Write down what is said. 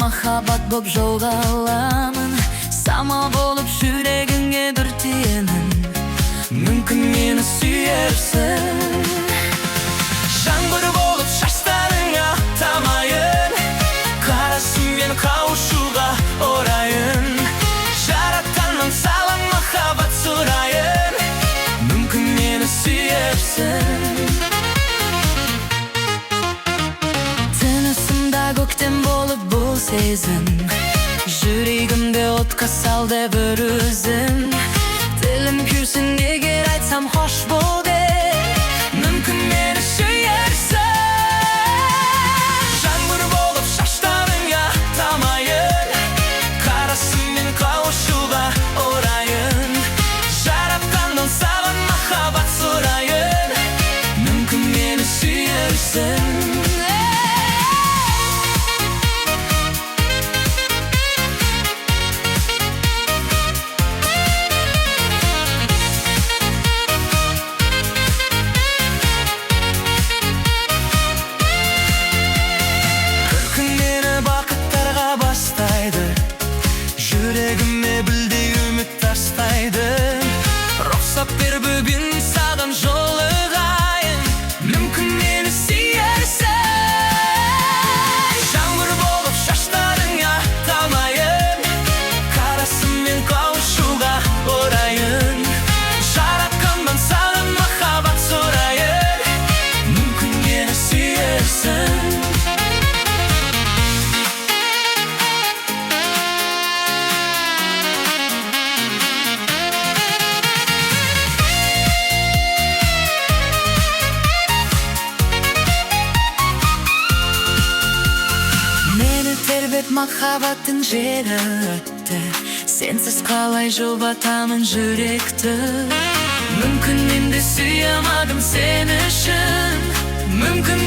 махаббат боп жолга аламын. Самал болуп жүрөгүңө бир тиемин. Мүмкүн мени сүйерсиң. Жаңбыр болуп шаштарыңа тамайын. Карасың мени кабышууга орайын. Жараткандан салам махаббат сурайын. Мүмкүн мени сүйерсиң. Тынысымда көктем болуп бул сезим. Жүрегимде отка салды бір өзің. Дилим күрсүн эгер айтсам хош бол деп. Мүмкүн мени сүйерсиң. Жаңбыр болуп шаштарыңа тамайын. Карасың мени кабышууга орайын. Жараткандан сагын махаббат сурайын. Мүмкүн мени сүйерсиң. Жүрегіме білдей үміт тастайды. Рұқсат бер бүгін саған жолығайын. Мүмкін мені сүйерсің. Жаңбыр болып шаштарыңа тамайын. Карасың мен кауышуға орайын. Жаратқаннан саған махаббат сұрайын. Мүмкін мені сүйерсің. Тербеп махаббаттың жері өтті. Сенсіз қалай жұбатамын жүректі. Мүмкін мен де сүйе алмадым сен үшін. Мүмкін